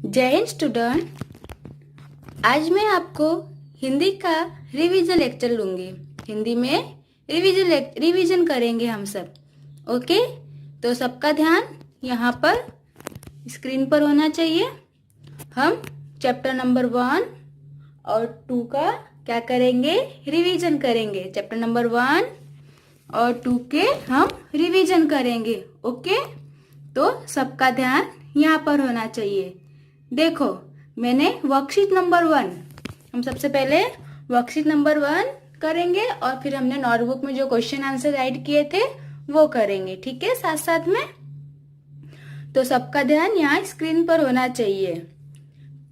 जय हिंद स्टूडेंट। आज मैं आपको हिंदी का रिवीजन लेक्चर लूंगी। हिंदी में रिवीजन करेंगे हम सब। ओके, तो सबका ध्यान यहाँ पर स्क्रीन पर होना चाहिए। हम चैप्टर नंबर 1 और 2 का क्या करेंगे? रिवीजन करेंगे। चैप्टर नंबर 1 और 2 के हम रिवीजन करेंगे। ओके, तो सबका ध्यान यहाँ पर होना चाहिए। देखो, मैंने वर्कशीट नंबर 1, हम सबसे पहले वर्कशीट नंबर 1 करेंगे और फिर हमने नोटबुक में जो क्वेश्चन आंसर राइट किए थे वो करेंगे। ठीक है, साथ साथ में। तो सबका ध्यान यहाँ स्क्रीन पर होना चाहिए।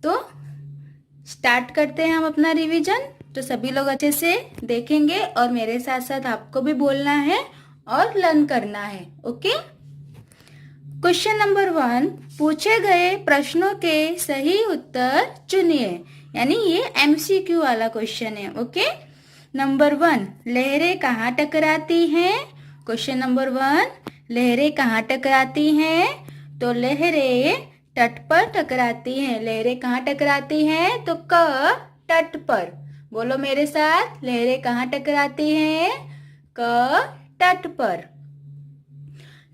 तो स्टार्ट करते हैं हम अपना रिवीजन। तो सभी लोग अच्छे से देखेंगे और मेरे साथ साथ आपको भी बोलना है और लर्न करना है। ओके, क्वेश्चन नंबर 1, पूछे गए प्रश्नों के सही उत्तर चुनिए। यानी ये एमसीक्यू वाला क्वेश्चन है। ओके, नंबर 1, लहरें कहाँ टकराती हैं? क्वेश्चन नंबर 1, लहरें कहाँ टकराती हैं? तो लहरें तट पर टकराती हैं। लहरें कहाँ टकराती हैं? तो क, तट पर। बोलो मेरे साथ, लहरें कहाँ टकराती हैं? क, तट पर।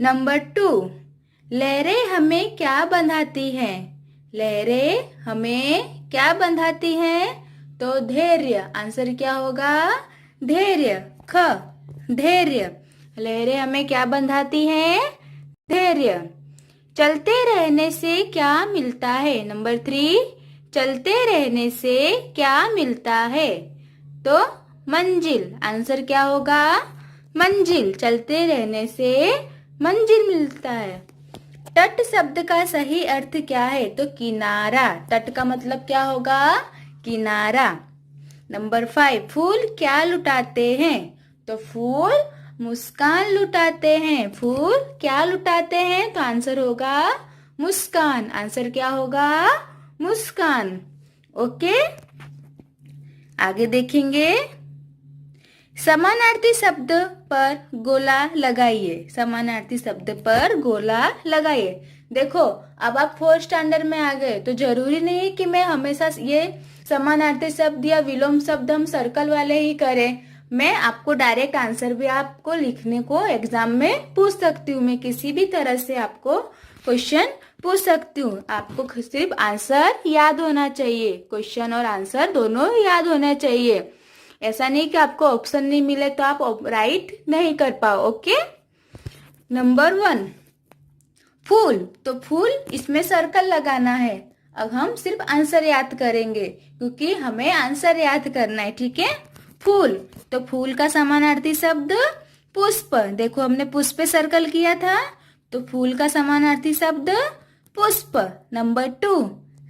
नंबर 2, लहरें हमें क्या बंधाती हैं? लहरें हमें क्या बंधाती हैं? तो धैर्य। आंसर क्या होगा? धैर्य। ख, धैर्य। लहरें हमें क्या बंधाती हैं? धैर्य। चलते रहने से क्या मिलता है? नंबर 3, चलते रहने से क्या मिलता है? तो मंजिल। आंसर क्या होगा? मंजिल। चलते रहने से मंजिल मिलता है। तट शब्द का सही अर्थ क्या है? तो किनारा। तट का मतलब क्या होगा? किनारा। नंबर 5, फूल क्या लुटाते हैं? तो फूल मुस्कान लुटाते हैं। फूल क्या लुटाते हैं? तो आंसर होगा मुस्कान। आंसर क्या होगा? मुस्कान। ओके, आगे देखेंगे। समानार्थी शब्द पर गोला लगाइए। समानार्थी शब्द पर गोला लगाइए। देखो, अब आप 4th स्टैंडर्ड में आ गए तो जरूरी नहीं कि मैं हमेशा ये समानार्थी शब्द या विलोम शब्द हम सर्कल वाले ही करें। मैं आपको डायरेक्ट आंसर भी आपको लिखने को एग्जाम में पूछ सकती हूँ। मैं किसी भी तरह से आपको क्वेश्चन पूछ सकती हूँ। आपको सिर्फ आंसर याद होना चाहिए। क्वेश्चन और आंसर दोनों याद होना चाहिए। ऐसा नहीं कि आपको ऑप्शन नहीं मिले तो आप राइट नहीं कर पाओ। ओके, नंबर 1, फूल। तो फूल, इसमें सर्कल लगाना है। अब हम सिर्फ आंसर याद करेंगे क्योंकि हमें आंसर याद करना है। ठीक है, फूल। तो फूल का समानार्थी शब्द पुष्प। देखो, हमने पुष्प पे सर्कल किया था, तो फूल का समानार्थी शब्द पुष्प। नंबर 2,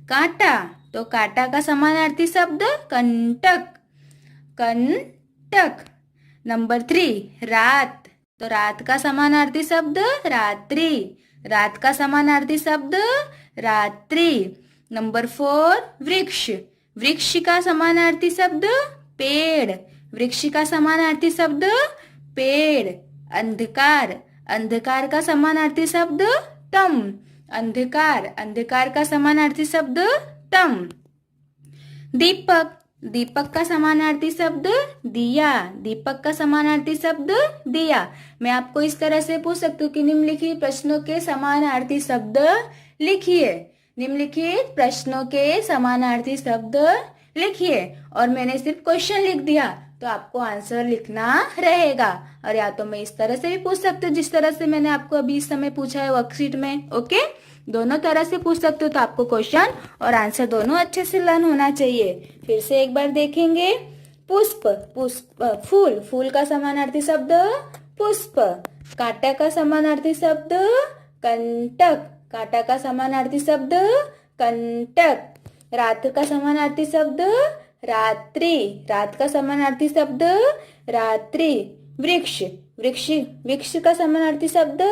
कांटा। तो कांटा का समानार्थी शब्द कंटक। कंटक। नंबर 3, रात। तो रात का समानार्थी शब्द रात्रि। रात का समानार्थी शब्द रात्रि। नंबर 4, वृक्ष। वृक्ष का समानार्थी शब्द पेड़। वृक्ष का समानार्थी शब्द पेड़। अंधकार। अंधकार का समानार्थी शब्द तम। अंधकार। अंधकार का समानार्थी शब्द तम। दीपक। दीपक का समानार्थी शब्द दिया। दीपक का समानार्थी शब्द दिया। मैं आपको इस तरह से पूछ सकती हूँ कि निम्नलिखित प्रश्नों के समानार्थी शब्द लिखिए। निम्नलिखित प्रश्नों के समानार्थी शब्द लिखिए। और मैंने सिर्फ क्वेश्चन लिख दिया तो आपको आंसर लिखना रहेगा। और या तो मैं इस तरह से भी पूछ सकती हूँ जिस तरह से मैंने आपको अभी इस समय पूछा है वर्कशीट में। ओके, दोनों तरह से पूछ सकते हो। तो आपको क्वेश्चन और आंसर दोनों अच्छे से लर्न होना चाहिए। फिर से एक बार देखेंगे। पुष्प। पुष्प, फूल। फूल का समानार्थी शब्द पुष्प। कांटा का समानार्थी शब्द कंटक। कांटा का समानार्थी शब्द कंटक। रात का समानार्थी शब्द रात्रि। रात का समानार्थी शब्द रात्रि। वृक्ष। वृक्ष। वृक्ष का समानार्थी शब्द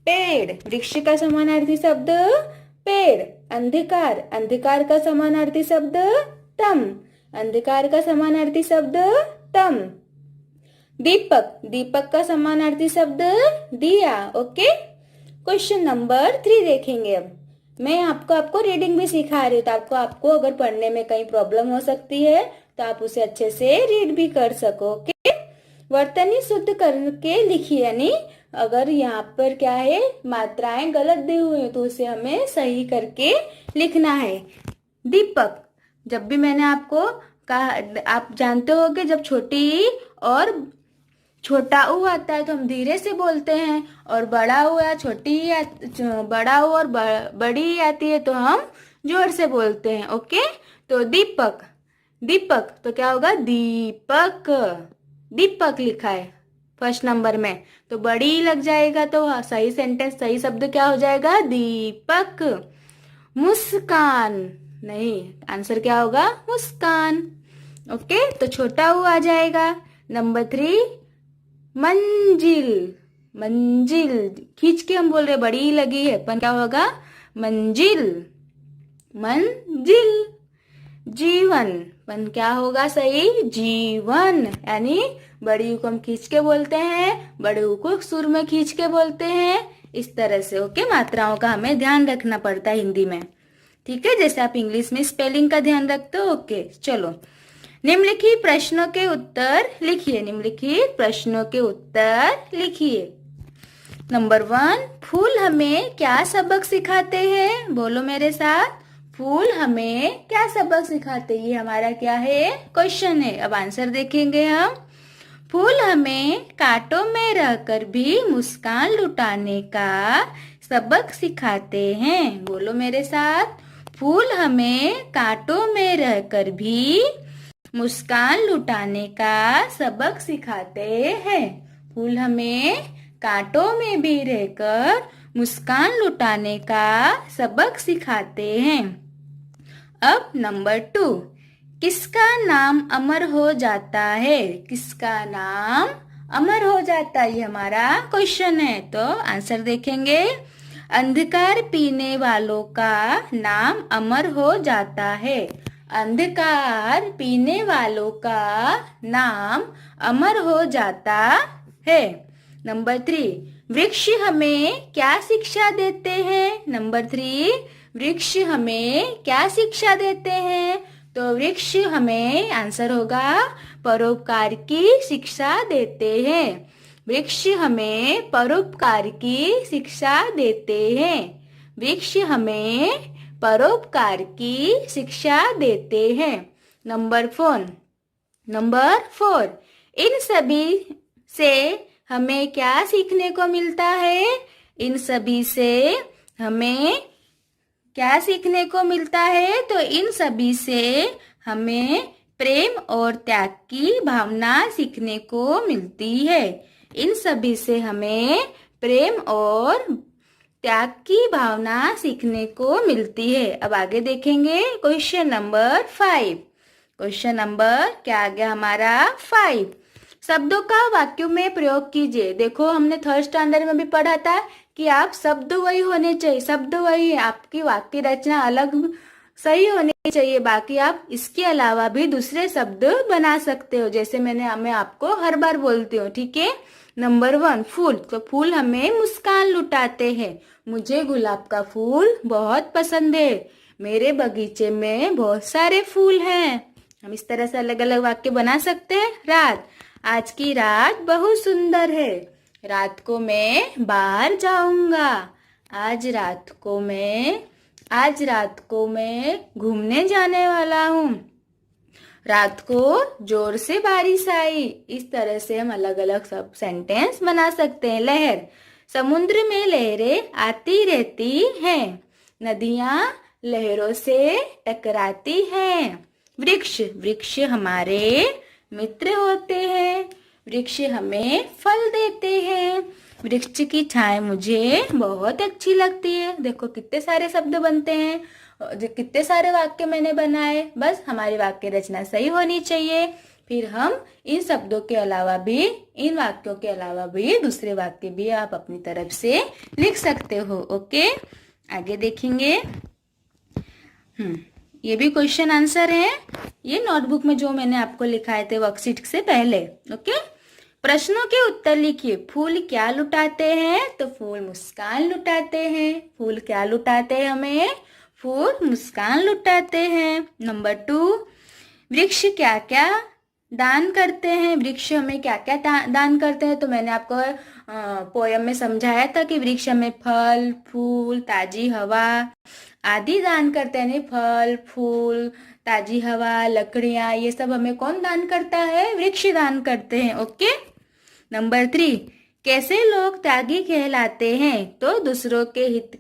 पेड़। वृक्ष का समानार्थी शब्द पेड़। अंधकार। अंधकार का समानार्थी शब्द तम। अंधकार का समानार्थी शब्द तम। दीपक। दीपक का समानार्थी शब्द दिया। ओके, क्वेश्चन नंबर 3 देखेंगे अब। मैं आपको रीडिंग भी सिखा रही हूँ, तो आपको अगर पढ़ने में कहीं प्रॉब्लम हो सकती है तो आप उसे अच्छे से रीड भी कर सको। ओके, वर्तनी शुद्ध करके लिखिए, यानी अगर यहाँ पर क्या है मात्राएं गलत दी हुई है तो उसे हमें सही करके लिखना है। दीपक, जब भी मैंने आपको कहा, आप जानते हो कि जब छोटी ई और छोटा ऊ आता है तो हम धीरे से बोलते हैं, और बड़ा ऊ या छोटी ई बड़ा ऊ और बड़ी ई आती है तो हम जोर से बोलते हैं। ओके, तो दीपक, दीपक तो क्या होगा, दीपक, दीपक लिखा है फर्स्ट नंबर में, तो बड़ी ई लग जाएगा तो सही सेंटेंस, सही शब्द क्या हो जाएगा, दीपक। मुस्कान, नहीं, आंसर क्या होगा, मुस्कान। ओके, तो छोटा ऊ आ जाएगा। नंबर 3, मंजिल, मंजिल खींच के हम बोल रहे बड़ी ही लगी है, पर क्या होगा, मंजिल, मंजिल। जीवन, पन क्या होगा सही, जीवन, यानी बड़ी यू को हम खींच के बोलते हैं, बड़े यू को सुर में खींच के बोलते हैं, इस तरह से। ओके, मात्राओं का हमें ध्यान रखना पड़ता है हिंदी में, ठीक है, जैसे आप इंग्लिश में स्पेलिंग का ध्यान रखते हो। ओके, चलो, निम्नलिखित प्रश्नों के उत्तर लिखिए, निम्नलिखित प्रश्नों के उत्तर लिखिए। नंबर 1, फूल हमें क्या सबक सिखाते हैं, बोलो मेरे साथ, फूल हमें क्या सबक सिखाते हैं, ये हमारा क्या है, क्वेश्चन है। अब आंसर देखेंगे हम। फूल हमें कांटों में रहकर भी मुस्कान लुटाने का सबक सिखाते हैं, बोलो मेरे साथ, फूल हमें कांटों में रहकर भी मुस्कान लुटाने का सबक सिखाते हैं, फूल हमें कांटों में भी रहकर मुस्कान लुटाने का सबक सिखाते हैं। अब नंबर 2, किसका नाम अमर हो जाता है, किसका नाम अमर हो जाता है, ये हमारा क्वेश्चन है। तो आंसर देखेंगे। अंधकार पीने वालों का नाम अमर हो जाता है, अंधकार पीने वालों का नाम अमर हो जाता है। नंबर 3, वृक्ष हमें क्या शिक्षा देते हैं, नंबर 3, वृक्ष हमें क्या शिक्षा देते हैं, तो वृक्ष हमें, आंसर होगा, परोपकार की शिक्षा देते हैं, वृक्ष हमें परोपकार की शिक्षा देते हैं, वृक्ष हमें परोपकार की शिक्षा देते हैं। नंबर 4, इन सभी से हमें क्या सीखने को मिलता है, इन सभी से हमें क्या सीखने को मिलता है, तो इन सभी से हमें प्रेम और त्याग की भावना सीखने को मिलती है, इन सभी से हमें प्रेम और त्याग की भावना सीखने को मिलती है। अब आगे देखेंगे क्वेश्चन नंबर 5, क्वेश्चन नंबर क्या आ गया हमारा 5, शब्दों का वाक्यों में प्रयोग कीजिए। देखो हमने थर्ड स्टैंडर्ड में भी पढ़ा था कि आप शब्द वही होने चाहिए, शब्द वही है, आपकी वाक्य रचना अलग सही होनी चाहिए, बाकी आप इसके अलावा भी दूसरे शब्द बना सकते हो, जैसे मैं आपको हर बार बोलती हूँ, ठीक है। नंबर 1, फूल, तो फूल हमें मुस्कान लुटाते हैं, मुझे गुलाब का फूल बहुत पसंद है, मेरे बगीचे में बहुत सारे फूल हैं। हम इस तरह से अलग अलग वाक्य बना सकते हैं। रात, आज की रात बहुत सुंदर है, रात को मैं बाहर जाऊंगा, आज रात को मैं घूमने जाने वाला हूँ, रात को जोर से बारिश आई। इस तरह से हम अलग अलग सब सेंटेंस बना सकते हैं। लहर, समुद्र में लहरें आती रहती हैं, नदियाँ लहरों से टकराती हैं। वृक्ष, वृक्ष हमारे मित्र होते हैं, वृक्ष हमें फल देते हैं, वृक्ष की छाया मुझे बहुत अच्छी लगती है। देखो कितने सारे शब्द बनते हैं, कितने सारे वाक्य मैंने बनाए, बस हमारी वाक्य रचना सही होनी चाहिए। फिर हम इन शब्दों के अलावा भी, इन वाक्यों के अलावा भी दूसरे वाक्य भी आप अपनी तरफ से लिख सकते हो। ओके, आगे देखेंगे। ये भी क्वेश्चन आंसर है, ये नोटबुक में जो मैंने आपको लिखाए थे वर्कशीट से पहले। ओके, प्रश्नों के उत्तर लिखिए। फूल क्या लुटाते हैं? तो फूल मुस्कान लुटाते हैं। फूल क्या लुटाते हैं हमें? फूल मुस्कान लुटाते हैं। नंबर 2, वृक्ष क्या क्या दान करते हैं? वृक्ष हमें क्या क्या दान करते हैं? तो मैंने आपको पोयम में समझाया था कि वृक्ष हमें फल, फूल, ताजी हवा आदि दान करते हैं। फल, फूल, ताजी हवा, लकड़ियाँ, ये सब हमें कौन दान करता है? वृक्ष दान करते हैं। ओके। नंबर 3, कैसे लोग त्यागी कहलाते हैं? तो दूसरों के हित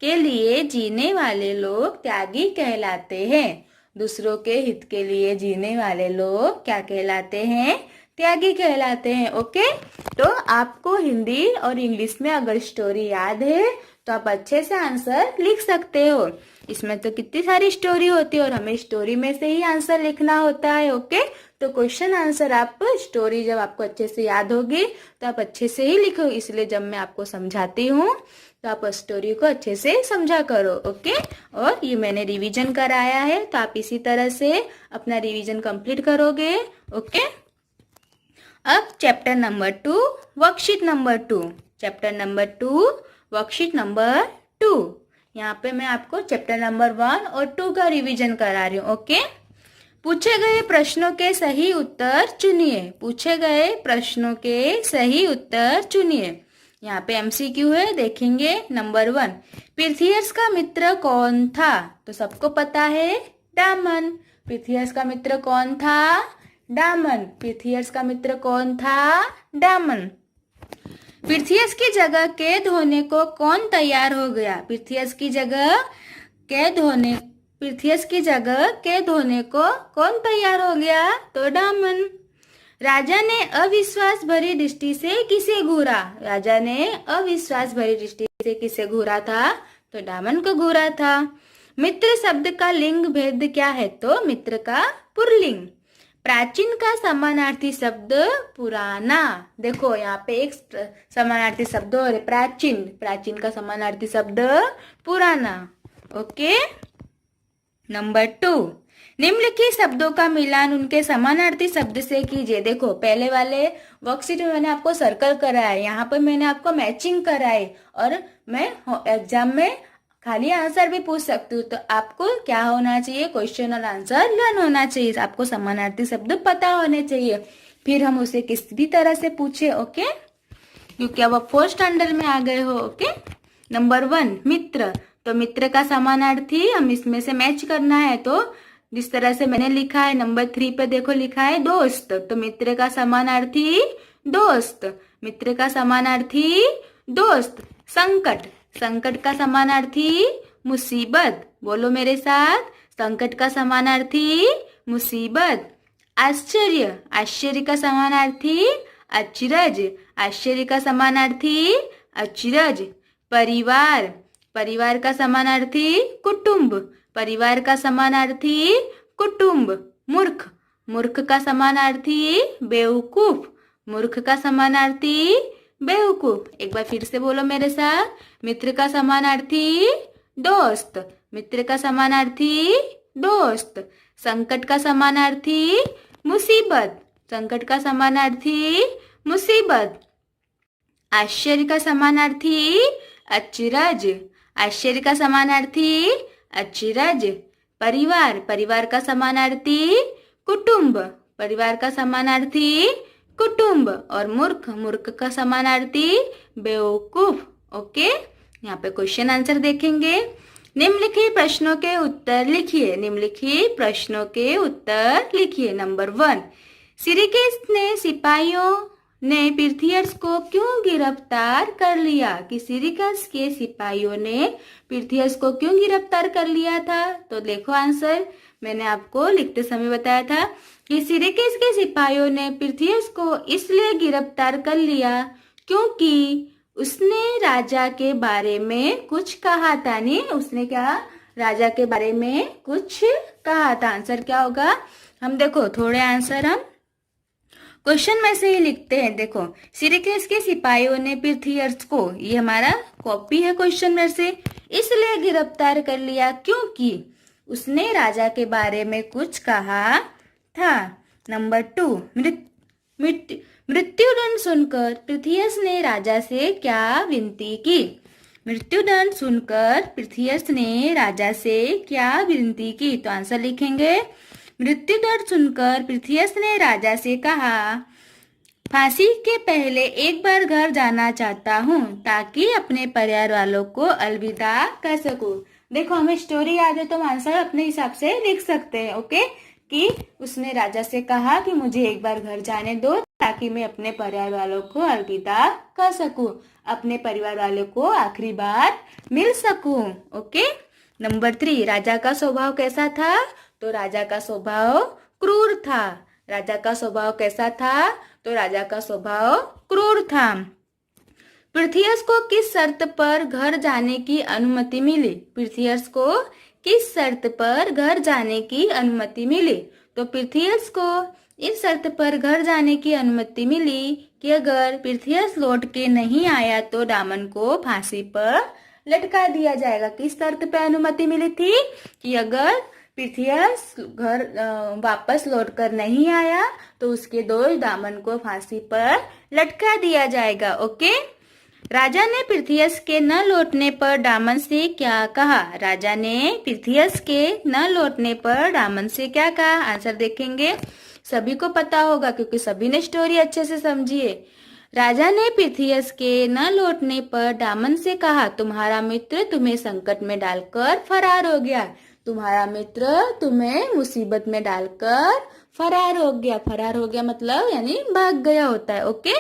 के लिए जीने वाले लोग त्यागी कहलाते हैं। दूसरों के हित के लिए जीने वाले लोग क्या कहलाते हैं? त्यागी कहलाते हैं। ओके। तो आपको हिंदी और इंग्लिश में अगर स्टोरी याद है तो आप अच्छे से आंसर लिख सकते हो। इसमें तो कितनी सारी स्टोरी होती है और हमें स्टोरी में से ही आंसर लिखना होता है। ओके। तो क्वेश्चन आंसर आप स्टोरी जब आपको अच्छे से याद होगी तो आप अच्छे से ही लिखो। इसलिए जब मैं आपको समझाती हूँ तो आप स्टोरी को अच्छे से समझा करो। ओके। और ये मैंने रिवीजन कराया है तो आप इसी तरह से अपना रिवीजन कंप्लीट करोगे। ओके। अब chapter number 2, worksheet number 2। Chapter number 2, worksheet number 2। यहाँ पे मैं आपको चैप्टर नंबर 1 और 2 का रिवीजन करा रही हूँ। ओके। पूछे गए प्रश्नों के सही उत्तर चुनिए। पूछे गए प्रश्नों के सही उत्तर चुनिए। यहाँ पे MCQ है, देखेंगे। नंबर 1, पृथ्वीयर्स का मित्र कौन था? तो सबको पता है, डामन। पृथ्वीयर्स का मित्र कौन था? डामन। पृथ्वीयर्स का मित्र कौन था? डामन। पृथ्वीयर्स की जगह कैद होने को कौन तैयार हो गया? पृथ्वीयर्स की जगह कैद होने को कौन तैयार हो गया? तो डामन। राजा ने अविश्वास भरी दृष्टि से किसे घूरा? राजा ने अविश्वास भरी दृष्टि से किसे घूरा था? तो डामन को घूरा था। मित्र शब्द का लिंग भेद क्या है? तो मित्र का पुल्लिंग। प्राचीन का समानार्थी शब्द पुराना। देखो यहाँ पे एक समानार्थी शब्द और प्राचीन। प्राचीन का समानार्थी शब्द पुराना। ओके। नंबर 2, निम्नलिखित शब्दों का मिलान उनके समानार्थी शब्द से कीजिए। देखो पहले वाले वर्कशीट में मैंने आपको सर्कल कराया, यहाँ पर मैंने आपको मैचिंग कराई और मैं एग्जाम में खाली आंसर भी पूछ सकती हूँ। तो आपको क्या होना चाहिए? क्वेश्चन और आंसर लर्न होना चाहिए। आपको समानार्थी शब्द पता होने चाहिए, फिर हम उसे किस भी तरह से पूछे। ओके। क्योंकि अब आप 4th स्टैंडर्ड में आ गए हो। ओके। नंबर 1, मित्र। तो मित्र का समानार्थी हम इसमें से मैच करना है। तो जिस तरह से मैंने लिखा है, नंबर 3 पे देखो लिखा है दोस्त। तो मित्र का समानार्थी दोस्त। मित्र का समानार्थी दोस्त। संकट। संकट का समानार्थी मुसीबत। बोलो मेरे साथ, संकट का समानार्थी मुसीबत। आश्चर्य। आश्चर्य का समानार्थी अचरज। आश्चर्य का समानार्थी अचरज। परिवार। परिवार का समानार्थी कुटुंब। परिवार का समानार्थी कुटुंब। मूर्ख। मूर्ख का समानार्थी बेवकूफ। मूर्ख का समानार्थी बेवकूफ। एक बार फिर से बोलो मेरे साथ, मित्र का समानार्थी दोस्त। मित्र का समानार्थी दोस्त। संकट का समानार्थी मुसीबत। संकट का समानार्थी मुसीबत। आश्चर्य का समानार्थी अचरज। आश्चर्य का समानार्थी अचरज। परिवार। परिवार का समानार्थी कुटुंब। परिवार का समानार्थी कुटुंब। और मूर्ख। मूर्ख का समानार्थी बेवकूफ। ओके। यहाँ पे क्वेश्चन आंसर देखेंगे। निम्नलिखित प्रश्नों के उत्तर लिखिए। निम्नलिखित प्रश्नों के उत्तर लिखिए। नंबर 1, सिरिकेस ने सिपाहियों ने पृथ्वीयर्स को क्यों गिरफ्तार कर लिया? कि सिरिकस के सिपाहियों ने पृथ्वीयर्स को क्यों गिरफ्तार कर लिया था? तो देखो आंसर मैंने आपको लिखते समय बताया था कि सिरिकस के सिपाहियों ने पृथ्वीयर्स को इसलिए गिरफ्तार कर लिया क्योंकि उसने राजा के बारे में कुछ कहा था। नहीं, उसने क्या? राजा के बारे में कुछ कहा था। आंसर क्या होगा? हम देखो थोड़े आंसर हम क्वेश्चन में से ही लिखते हैं। देखो, सिरिकस के सिपाहियों ने पृथ्वीयर्स को, ये हमारा कॉपी है क्वेश्चन में से, इसलिए गिरफ्तार कर लिया क्योंकि उसने राजा के बारे में कुछ कहा था। नंबर 2, मृत्युदंड सुनकर पृथ्वीयस ने राजा से क्या विनती की? मृत्युदंड सुनकर पृथ्वीयस ने राजा से क्या विनती की? तो आंसर लिखेंगे, मृत्युदंड सुनकर पृथ्वीयस ने राजा से कहा, फांसी के पहले एक बार घर जाना चाहता हूँ ताकि अपने परिवार वालों को अलविदा कह सकूं। देखो, हमें स्टोरी याद है तो हम आंसर अपने हिसाब से लिख सकते हैं। ओके, कि उसने राजा से कहा कि मुझे एक बार घर जाने दो ताकि मैं अपने परिवार वालों को अलविदा कह सकूं, अपने परिवार वालों को आखिरी बार मिल सकूं। ओके, नंबर 3, राजा का स्वभाव कैसा था? तो राजा का स्वभाव क्रूर था। राजा का स्वभाव कैसा था? तो राजा का स्वभाव क्रूर था। पृथ्वीयस को किस शर्त पर घर जाने की अनुमति मिली? पृथ्वीयस को किस शर्त पर घर जाने की अनुमति मिली? तो पृथ्वीयस को इस शर्त पर घर जाने की अनुमति मिली कि अगर पृथ्वीयस लौट के नहीं आया तो दामन को फांसी पर लटका दिया जाएगा। किस शर्त पर अनुमति मिली थी? कि अगर पृथ्वीयस घर वापस लौटकर नहीं आया तो उसके दोष दामन को फांसी पर लटका दिया जाएगा। ओके, राजा ने पृथ्वीयस के न लौटने पर दामन से क्या कहा? राजा ने पृथ्वीयस के न लौटने पर दामन से क्या कहा? आंसर देखेंगे, सभी को पता होगा क्योंकि सभी ने स्टोरी अच्छे से समझी है। राजा ने पृथ्वीयस के न लौटने पर दामन से कहा, तुम्हारा मित्र तुम्हें संकट में डालकर फरार हो गया। तुम्हारा मित्र तुम्हें मुसीबत में डालकर फरार हो गया। फरार हो गया मतलब यानी भाग गया होता है। ओके,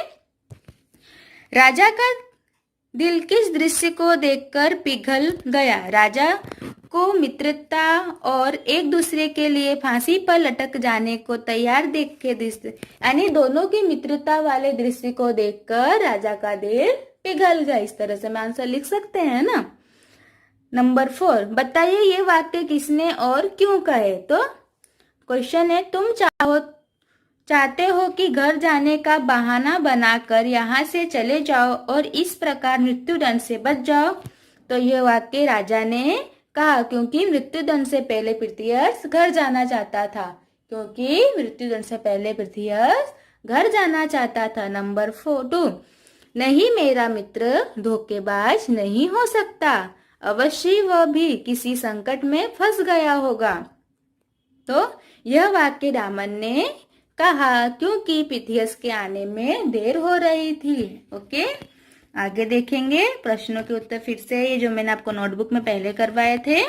राजा का दिल किस दृश्य को देखकर पिघल गया? राजा को मित्रता और एक दूसरे के लिए फांसी पर लटक जाने को तैयार देख के दृश्य, यानी दोनों की मित्रता वाले दृश्य को देखकर राजा का दिल पिघल गया। इस तरह से हम आंसर लिख सकते हैं ना। नंबर 4, बताइए ये वाक्य किसने और क्यों कहे? तो क्वेश्चन है, तुम चाहते हो कि घर जाने का बहाना बनाकर यहाँ से चले जाओ और इस प्रकार मृत्युदंड से बच जाओ। तो यह वाक्य राजा ने कहा क्योंकि मृत्युदंड से पहले पृथ्वीयस घर जाना चाहता था। क्योंकि मृत्युदंड से पहले पृथ्वीयस घर जाना चाहता था। नंबर 2, नहीं, मेरा मित्र धोखेबाज नहीं हो सकता। अवश्य वह भी किसी संकट में फंस गया होगा। तो यह वाक्य दामन ने कहा क्योंकि पृथ्वीयस के आने में देर हो रही थी। ओके, आगे देखेंगे प्रश्नों के उत्तर फिर से, ये जो मैंने आपको नोटबुक में पहले करवाए थे।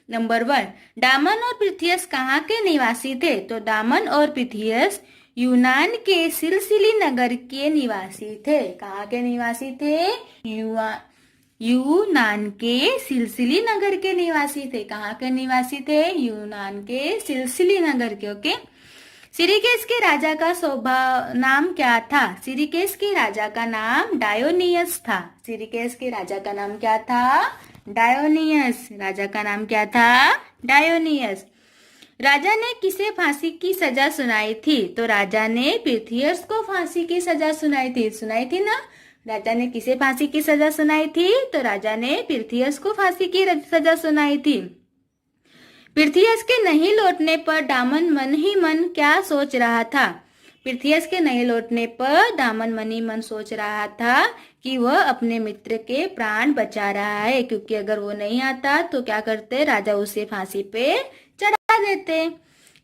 नंबर 1, दामन और पृथ्वीयस कहाँ के निवासी थे? तो दामन और पृथ्वीयस यूनान के सिलसिली नगर के निवासी थे। कहाँ के निवासी थे? यूनान के सिलसिली नगर के निवासी थे। कहाँ के निवासी थे? यूनान के सिलसिली नगर के। ओके, सिरिकेस के राजा का स्वभाव नाम क्या था? सिरिकेस के राजा का नाम डायोनियस था। सिरिकेस के राजा का नाम क्या था? डायोनियस। राजा का नाम क्या था? डायोनियस। राजा ने किसे फांसी की सजा सुनाई थी? तो राजा ने पृथ्वीयस को फांसी की सजा सुनाई थी ना। राजा ने किसे फांसी की सजा सुनाई थी? तो राजा ने पृथ्वीयस को फांसी की सजा सुनाई थी। पृथ्वीयस के नहीं लौटने पर दामन मन ही मन क्या सोच रहा था? पृथ्वीयस के नहीं लौटने पर दामन मन ही मन सोच रहा था कि वह अपने मित्र के प्राण बचा रहा है, क्योंकि अगर वो नहीं आता तो क्या करते? राजा उसे फांसी पे चढ़ा देते।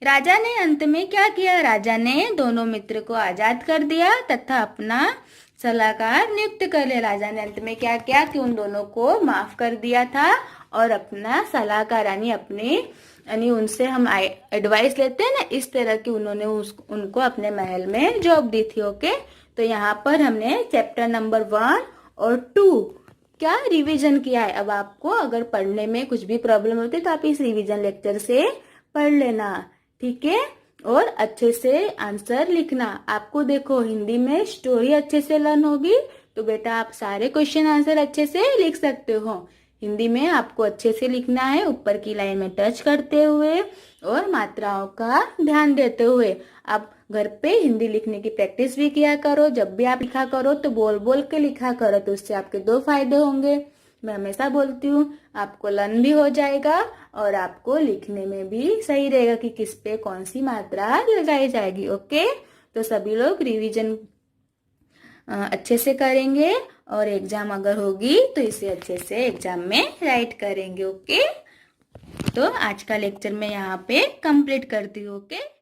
राजा ने अंत में क्या किया? राजा ने दोनों मित्र को आजाद कर दिया तथा अपना सलाहकार नियुक्त कर लिया। राजा ने अंत में क्या किया कि उन दोनों को माफ कर दिया था और अपना सलाहकार यानी उनसे हम एडवाइस लेते हैं ना, इस तरह की उन्होंने उनको अपने महल में जॉब दी थी। ओके, तो यहाँ पर हमने चैप्टर नंबर 1 और 2 क्या रिवीजन किया है। अब आपको अगर पढ़ने में कुछ भी प्रॉब्लम होती है तो आप इस रिवीजन लेक्चर से पढ़ लेना, ठीक है, और अच्छे से आंसर लिखना। आपको देखो हिंदी में स्टोरी अच्छे से लर्न होगी तो बेटा आप सारे क्वेश्चन आंसर अच्छे से लिख सकते हो। हिंदी में आपको अच्छे से लिखना है, ऊपर की लाइन में टच करते हुए और मात्राओं का ध्यान देते हुए। आप घर पे हिंदी लिखने की प्रैक्टिस भी किया करो। जब भी आप लिखा करो तो बोल बोल के लिखा करो, तो उससे आपके 2 फायदे होंगे। मैं हमेशा बोलती हूँ, आपको लर्न भी हो जाएगा और आपको लिखने में भी सही रहेगा कि किस पे कौन सी मात्रा लगाई जाएगी। ओके, तो सभी लोग रिवीजन अच्छे से करेंगे और एग्जाम अगर होगी तो इसे अच्छे से एग्जाम में राइट करेंगे। ओके, तो आज का लेक्चर मैं यहाँ पे कंप्लीट करती हूँ। ओके।